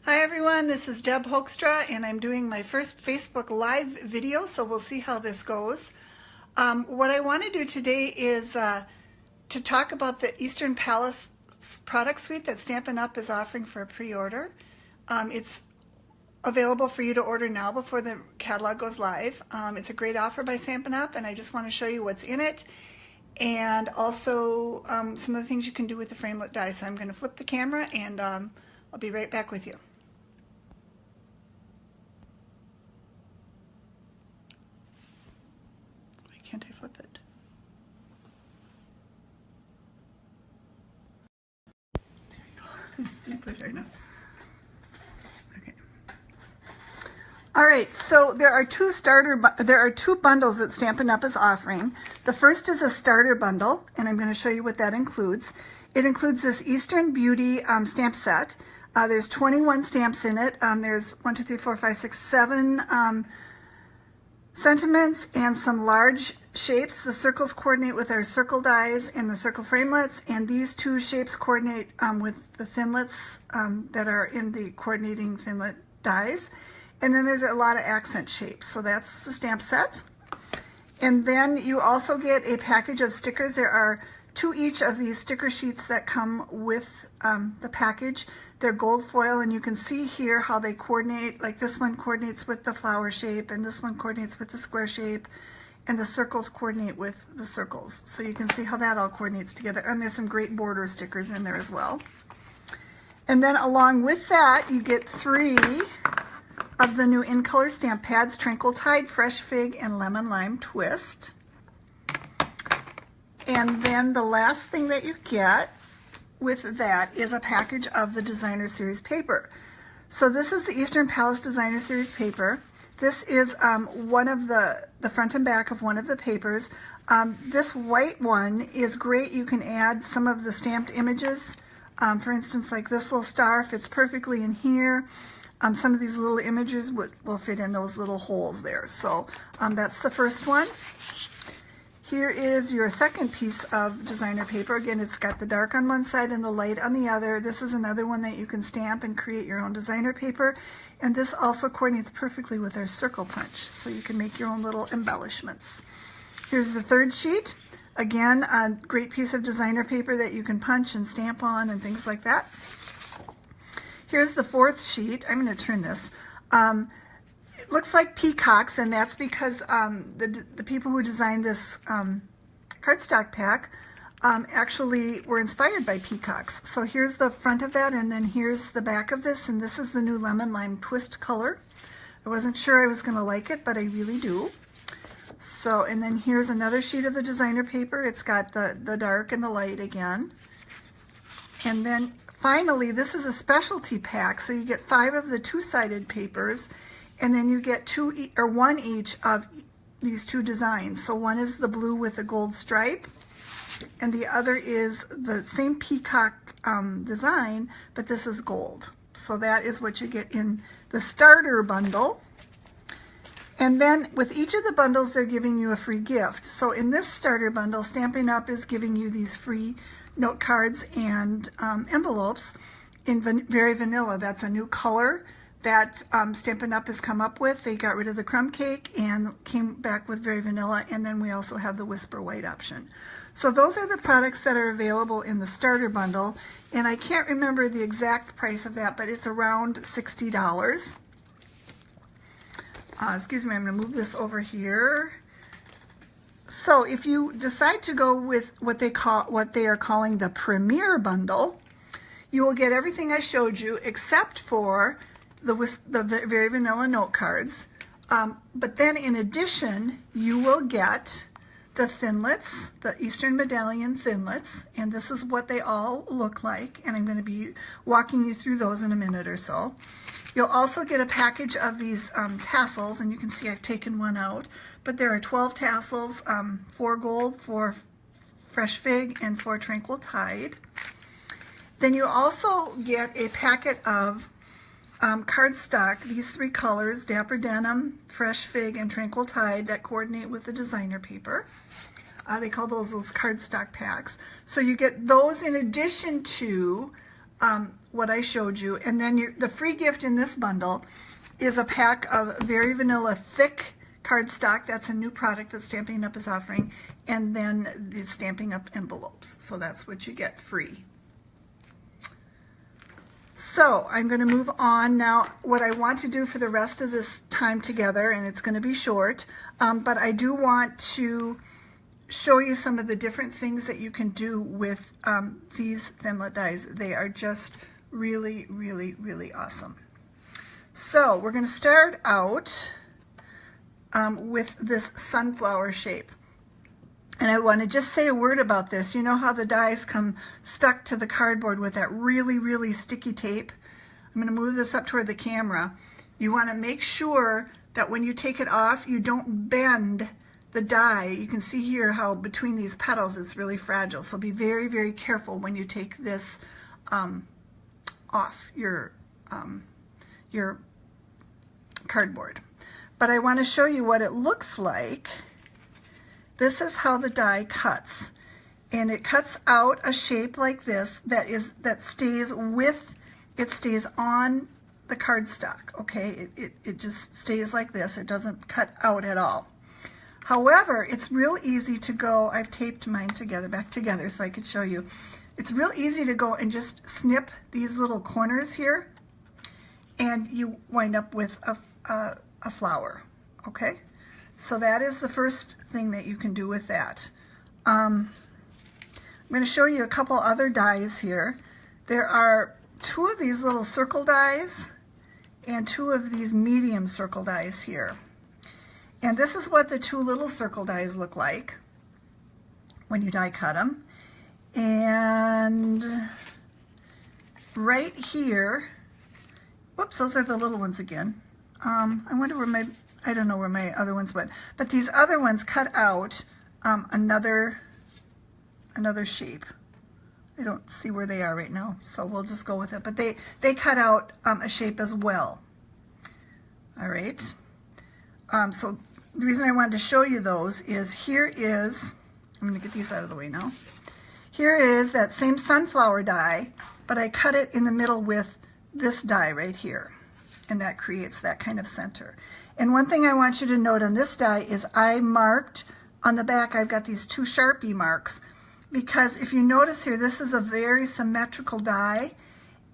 Hi everyone, this is Deb Hoekstra and I'm doing my first Facebook Live video, so we'll see how this goes. What I want to do today is to talk about the Eastern Palace product suite that Stampin' Up! Is offering for a pre-order. It's available for you to order now before the catalog goes live. It's a great offer by Stampin' Up! And I just want to show you what's in it and also some of the things you can do with the framelit die. So I'm going to flip the camera and I'll be right back with you. Can't I flip it? There you go. It's too push right now. Okay. All right. So there are two bundles that Stampin' Up! Is offering. The first is a starter bundle, and I'm going to show you what that includes. It includes this Eastern Beauty stamp set. There's 21 stamps in it. There's 7 sentiments and some large shapes. The circles coordinate with our circle dies and the circle framelits, and these two shapes coordinate with the thinlits that are in the coordinating thinlit dies. And then there's a lot of accent shapes. So that's the stamp set. And then you also get a package of stickers. There are 2 each of these sticker sheets that come with the package. They're gold foil, and you can see here how they coordinate. Like this one coordinates with the flower shape, and this one coordinates with the square shape, and the circles coordinate with the circles. So you can see how that all coordinates together. And there's some great border stickers in there as well. And then along with that, you get 3 of the new In Color stamp pads, Tranquil Tide, Fresh Fig, and Lemon Lime Twist. And then the last thing that you get with that is a package of the Designer Series paper. So this is the Eastern Palace Designer Series paper. This is one of the front and back of one of the papers. This white one is great. You can add some of the stamped images. For instance, like this little star fits perfectly in here. Some of these little images will fit in those little holes there. So that's the first one. Here is your second piece of designer paper. Again, it's got the dark on one side and the light on the other. This is another one that you can stamp and create your own designer paper. And this also coordinates perfectly with our circle punch, so you can make your own little embellishments. Here's the third sheet. Again, a great piece of designer paper that you can punch and stamp on and things like that. Here's the fourth sheet. I'm going to turn this. It looks like peacocks, and that's because the people who designed this cardstock pack actually were inspired by peacocks. So here's the front of that, and then here's the back of this, and this is the new Lemon Lime Twist color. I wasn't sure I was going to like it, but I really do. So, and then here's another sheet of the designer paper. It's got the dark and the light again. And then finally, this is a specialty pack, so you get 5 of the 2-sided papers. And then you get 1 each of these 2 designs. So one is the blue with the gold stripe, and the other is the same peacock design, but this is gold. So that is what you get in the starter bundle. And then with each of the bundles, they're giving you a free gift. So in this starter bundle, Stampin' Up! Is giving you these free note cards and envelopes in Very Vanilla. That's a new color that Stampin' Up! Has come up with. They got rid of the crumb cake and came back with Very Vanilla, and then we also have the Whisper White option. So those are the products that are available in the starter bundle, and I can't remember the exact price of that, but it's around $60. Excuse me, I'm going to move this over here. So if you decide to go with what they are calling the Premier Bundle, you will get everything I showed you except for the Very Vanilla note cards, but then in addition you will get the thinlits, the Eastern Medallion thinlits, and this is what they all look like, and I'm going to be walking you through those in a minute or so. You'll also get a package of these tassels, and you can see I've taken one out, but there are 12 tassels, 4 gold, 4 Fresh Fig, and 4 Tranquil Tide. Then you also get a packet of cardstock, these 3 colors, Dapper Denim, Fresh Fig, and Tranquil Tide, that coordinate with the designer paper. They call those cardstock packs. So you get those in addition to what I showed you. And then the free gift in this bundle is a pack of Very Vanilla thick cardstock. That's a new product that Stampin' Up is offering. And then the Stampin' Up envelopes. So that's what you get free. So I'm going to move on now. What I want to do for the rest of this time together, and it's going to be short, but I do want to show you some of the different things that you can do with these Thinlit dies. They are just really, really, really awesome. So we're going to start out with this sunflower shape. And I want to just say a word about this. You know how the dies come stuck to the cardboard with that really, really sticky tape? I'm going to move this up toward the camera. You want to make sure that when you take it off, you don't bend the die. You can see here how between these petals it's really fragile. So be very, very careful when you take this off your cardboard. But I want to show you what it looks like. This is how the die cuts, and it cuts out a shape like this that stays on the cardstock. Okay, it just stays like this. It doesn't cut out at all. However, it's real easy to go. I've taped mine back together so I could show you. It's real easy to go and just snip these little corners here, and you wind up with a flower. Okay. So that is the first thing that you can do with that. I'm going to show you a couple other dies here. There are 2 of these little circle dies and 2 of these medium circle dies here. And this is what the 2 little circle dies look like when you die cut them. And right here, whoops, those are the little ones again. I wonder where I don't know where my other ones went, but these other ones cut out another shape. I don't see where they are right now, so we'll just go with it. But they cut out a shape as well. All right. So the reason I wanted to show you those is here is, I'm going to get these out of the way now. Here is that same sunflower die, but I cut it in the middle with this die right here, and that creates that kind of center. And one thing I want you to note on this die is I marked on the back, I've got these 2 Sharpie marks, because if you notice here, this is a very symmetrical die,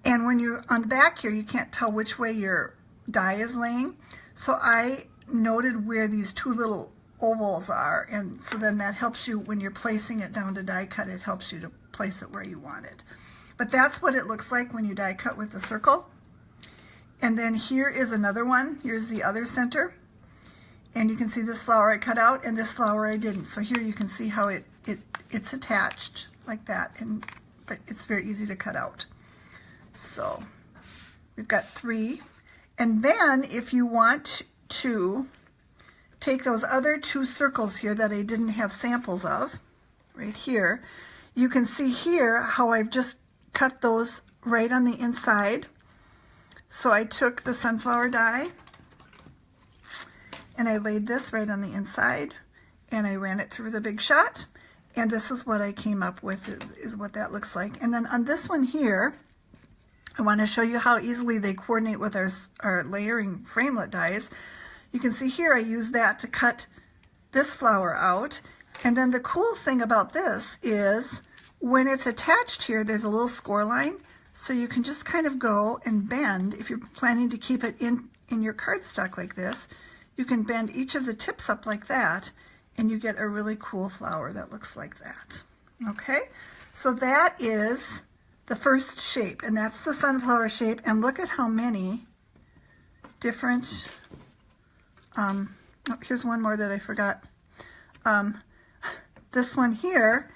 and when you're on the back here, you can't tell which way your die is laying. So I noted where these 2 little ovals are, and so then that helps you when you're placing it down to die cut, it helps you to place it where you want it. But that's what it looks like when you die cut with the circle. And then here is another one. Here's the other center. And you can see this flower I cut out and this flower I didn't. So here you can see how it's attached like that, but it's very easy to cut out. So we've got 3. And then if you want to take those other 2 circles here that I didn't have samples of, right here, you can see here how I've just cut those right on the inside. So I took the sunflower die and I laid this right on the inside and I ran it through the Big Shot, and this is what I came up with, is what that looks like. And then on this one here, I want to show you how easily they coordinate with our layering framelit dies. You can see here I use that to cut this flower out, and then the cool thing about this is when it's attached here, there's a little score line. So you can just kind of go and bend, if you're planning to keep it in your cardstock like this, you can bend each of the tips up like that, and you get a really cool flower that looks like that. Okay, so that is the first shape, and that's the sunflower shape. And look at how many different, oh, here's one more that I forgot. This one here,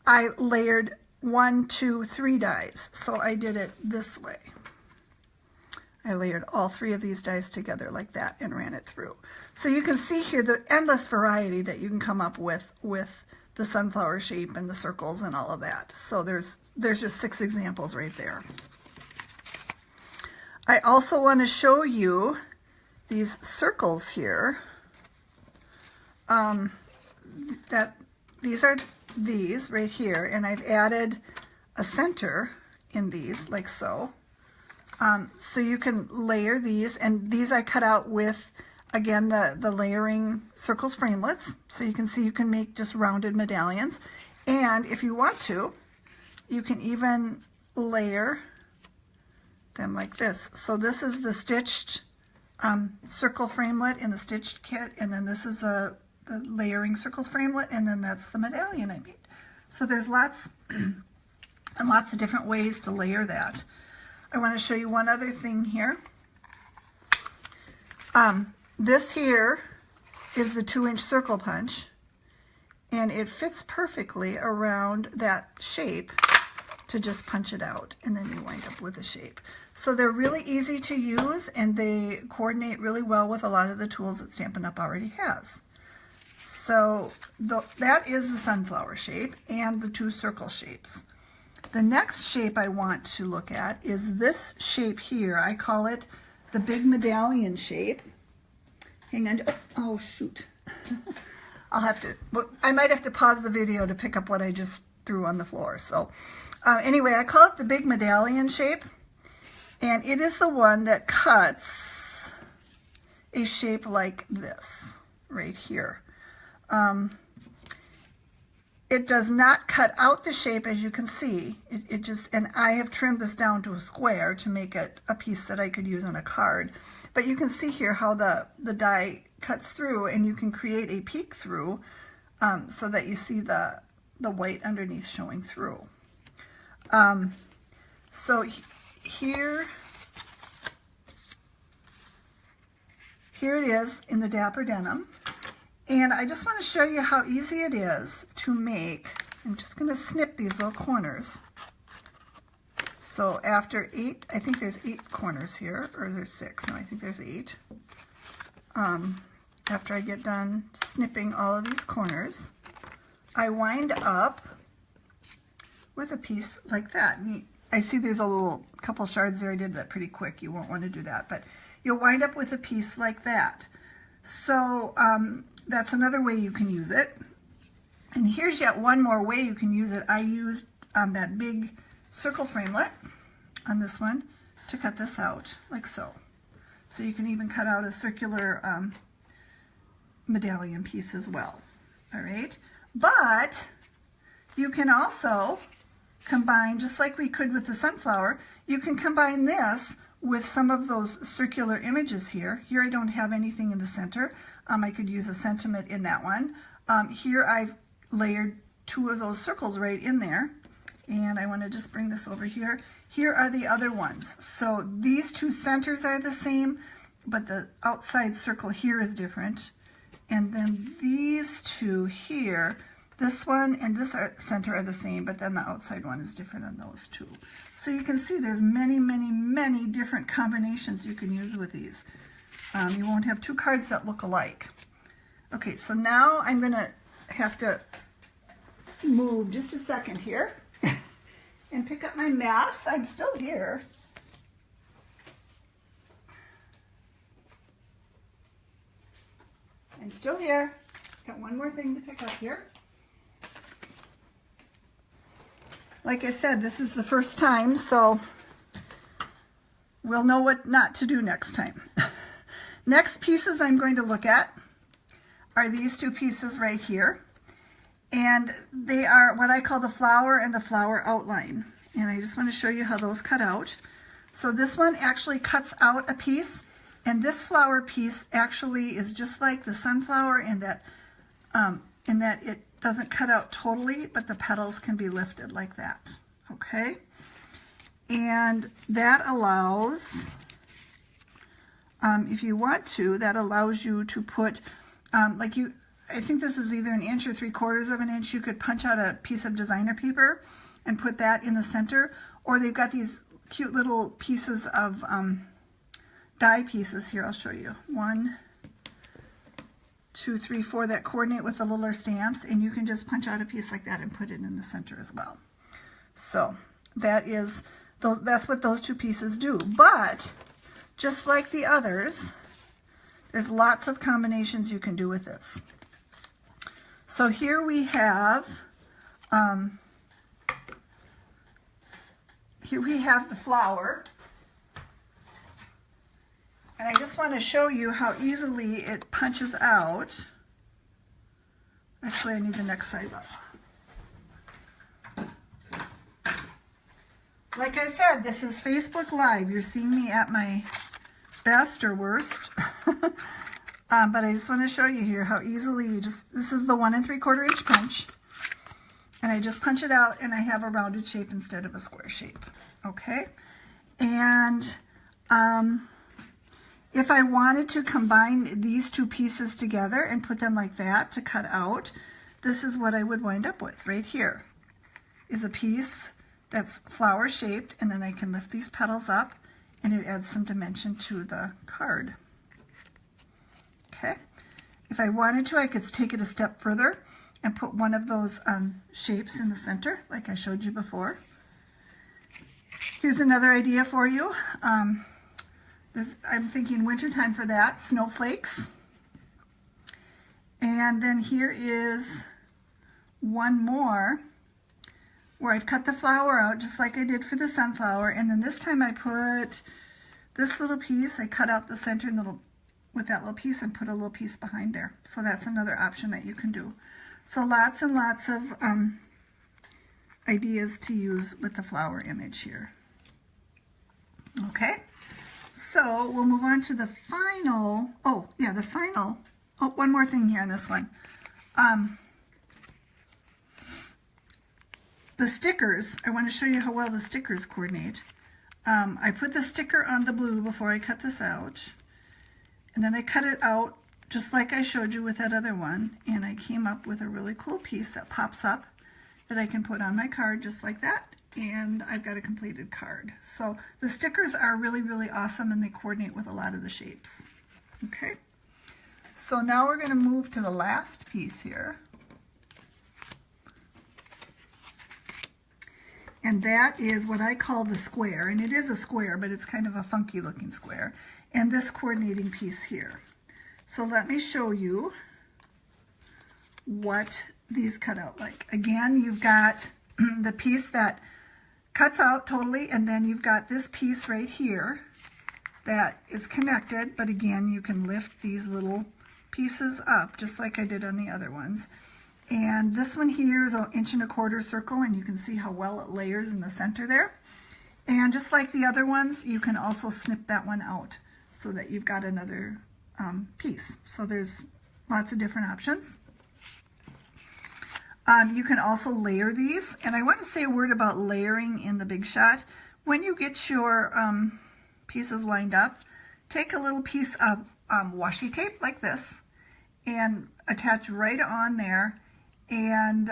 I layered 1, 2, 3 dies. So I did it this way. I layered all 3 of these dies together like that and ran it through. So you can see here the endless variety that you can come up with the sunflower shape and the circles and all of that. So there's just 6 examples right there. I also want to show you these circles here. These are these right here, and I've added a center in these like so. So you can layer these, and these I cut out with, again, the layering circles framelets. So you can see you can make just rounded medallions. And if you want to, you can even layer them like this. So this is the stitched circle framelit in the stitched kit, and then this is the layering circles framelit, and then that's the medallion I made. So there's lots and lots of different ways to layer that. I want to show you one other thing here. This here is the 2-inch circle punch, and it fits perfectly around that shape to just punch it out, and then you wind up with a shape. So they're really easy to use, and they coordinate really well with a lot of the tools that Stampin' Up! Already has. So that is the sunflower shape and the 2 circle shapes. The next shape I want to look at is this shape here. I call it the big medallion shape. Hang on. Oh shoot. I might have to pause the video to pick up what I just threw on the floor. So anyway, I call it the big medallion shape, and it is the one that cuts a shape like this right here. It does not cut out the shape, as you can see. It just, and I have trimmed this down to a square to make it a piece that I could use on a card. But you can see here how the die cuts through, and you can create a peek through so that you see the white underneath showing through. So here it is in the Dapper Denim. And I just want to show you how easy it is to make. I'm just going to snip these little corners. So after 8, I think there's 8 corners here, or there's 6. No, I think there's 8. After I get done snipping all of these corners, I wind up with a piece like that. And I see there's a little couple shards there. I did that pretty quick. You won't want to do that, but you'll wind up with a piece like that. So that's another way you can use it. And here's yet one more way you can use it. I used that big circle framelit on this one to cut this out, like so. So you can even cut out a circular medallion piece as well. All right, but you can also combine, just like we could with the sunflower, you can combine this with some of those circular images here. Here I don't have anything in the center. I could use a sentiment in that one. Here I've layered 2 of those circles right in there. And I want to just bring this over here. Here are the other ones. So these 2 centers are the same, but the outside circle here is different. And then these 2 here, this one and this center are the same, but then the outside one is different on those 2. So you can see there's many, many, many different combinations you can use with these. You won't have 2 cards that look alike. Okay, so now I'm going to have to move just a second here and pick up my mess. I'm still here. I'm still here. Got one more thing to pick up here. Like I said, this is the first time, so we'll know what not to do next time. Next pieces I'm going to look at are these 2 pieces right here. And they are what I call the flower and the flower outline. And I just want to show you how those cut out. So this one actually cuts out a piece, and this flower piece actually is just like the sunflower in that it doesn't cut out totally, but the petals can be lifted like that. Okay? And that allows, if you want to, that allows you to put, I think this is either 1 inch or 3/4 of an inch. You could punch out a piece of designer paper and put that in the center, or they've got these cute little pieces of die pieces here. I'll show you. 1, 2, 3, 4 that coordinate with the littler stamps, and you can just punch out a piece like that and put it in the center as well. So that's what those 2 pieces do. But just like the others, there's lots of combinations you can do with this. So here we have the flower, And I just want to show you how easily it punches out. Actually, I need the next size up. Like I said, this is Facebook Live. You're seeing me at my best or worst. But I just want to show you here how easily you just, this is the 1 3/4 inch punch. And I just punch it out and I have a rounded shape instead of a square shape. Okay? And if I wanted to combine these two pieces together and put them like that to cut out, this is what I would wind up with right here. Is a piece that's flower shaped, and then I can lift these petals up and it adds some dimension to the card. Okay? If I wanted to, I could take it a step further and put one of those shapes in the center like I showed you before. Here's another idea for you. I'm thinking wintertime for that, snowflakes. And then here is one more where I've cut the flower out just like I did for the sunflower, and then this time I put this little piece, I cut out the center and with that little piece and put a little piece behind there. So that's another option that you can do. So lots and lots of ideas to use with the flower image here. Okay, so we'll move on to the final, one more thing here on this one. The stickers, I want to show you how well the stickers coordinate. I put the sticker on the blue before I cut this out, and then I cut it out just like I showed you with that other one, and I came up with a really cool piece that pops up that I can put on my card just like that, and I've got a completed card. So the stickers are really, really awesome, and they coordinate with a lot of the shapes. Okay, so now we're going to move to the last piece here. And that is what I call the square, and it is a square, but it's kind of a funky looking square, and this coordinating piece here. So let me show you what these cut out like. Again, you've got the piece that cuts out totally, and then you've got this piece right here that is connected, but again, you can lift these little pieces up just like I did on the other ones. And this one here is an 1 1/4 circle, and you can see how well it layers in the center there. And just like the other ones, you can also snip that one out so that you've got another piece. So there's lots of different options. You can also layer these, and I want to say a word about layering in the Big Shot. When you get your pieces lined up, take a little piece of washi tape like this and attach right on there, and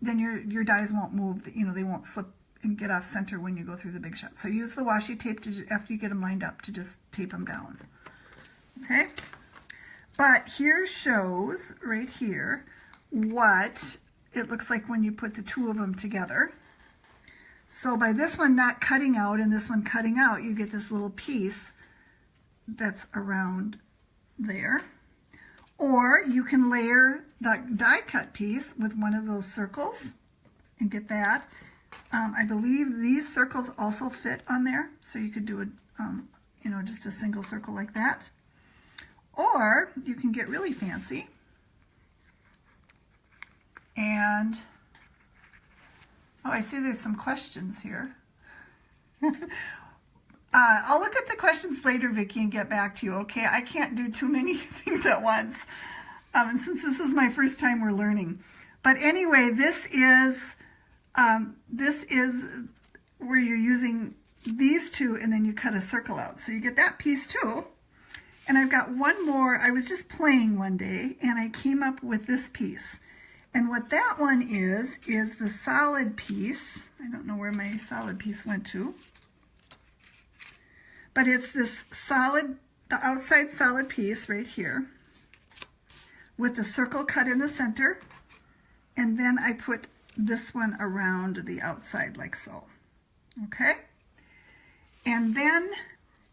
then your dies won't move. They won't slip and get off center when you go through the Big Shot. So use the washi tape after you get them lined up to just tape them down. Okay, but here shows right here what it looks like when you put the two of them together. So by this one not cutting out and this one cutting out, you get this little piece that's around there. Or you can layer the die cut piece with one of those circles and get that. I believe these circles also fit on there, so you could do it, just a single circle like that. Or you can get really fancy and, I see there's some questions here. I'll look at the questions later, Vicki, and get back to you, okay? I can't do too many things at once, and since this is my first time we're learning. But anyway, this is where you're using these two, and then you cut a circle out. So you get that piece too. And I've got one more. I was just playing one day, and I came up with this piece. And what that one is the solid piece. I don't know where my solid piece went to. But it's this solid, the outside solid piece right here with the circle cut in the center. And then I put this one around the outside like so. Okay? And then,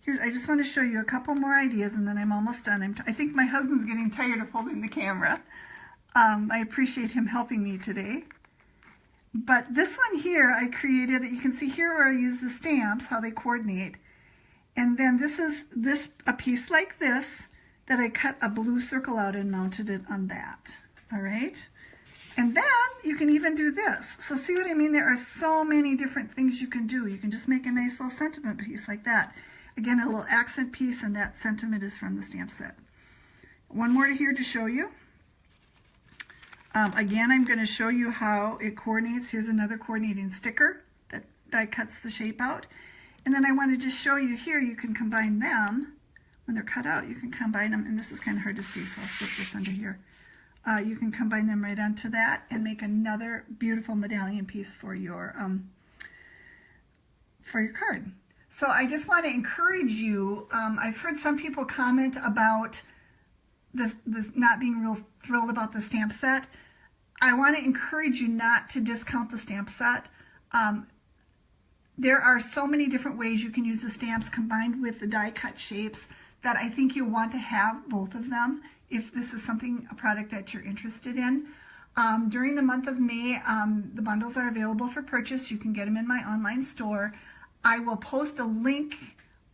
here, I just want to show you a couple more ideas and then I'm almost done. I think my husband's getting tired of holding the camera. I appreciate him helping me today. But this one here I created, you can see here where I use the stamps, how they coordinate. And then this is a piece like this that I cut a blue circle out and mounted it on that. All right. And then you can even do this. So see what I mean? There are so many different things you can do. You can just make a nice little sentiment piece like that. Again, a little accent piece, and that sentiment is from the stamp set. One more here to show you. Again, I'm going to show you how it coordinates. Here's another coordinating sticker that cuts the shape out. And then I want to just show you here, you can combine them. When they're cut out, you can combine them, and this is kind of hard to see, so I'll slip this under here. You can combine them right onto that and make another beautiful medallion piece for your card. So I just want to encourage you. I've heard some people comment about this not being real thrilled about the stamp set. I want to encourage you not to discount the stamp set. There are so many different ways you can use the stamps combined with the die cut shapes that I think you'll want to have both of them if this is a product that you're interested in. During the month of May, the bundles are available for purchase. You can get them in my online store. I will post a link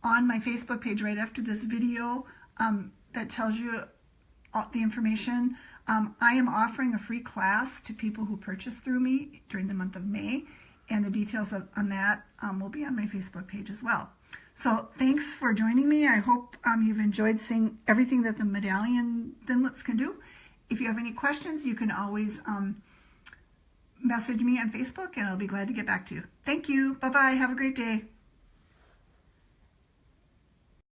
on my Facebook page right after this video that tells you the information. I am offering a free class to people who purchase through me during the month of May, and the details on that will be on my Facebook page as well. So thanks for joining me. I hope you've enjoyed seeing everything that the medallion thinlits can do. If you have any questions, you can always message me on Facebook, and I'll be glad to get back to you. Thank you. Bye-bye. Have a great day.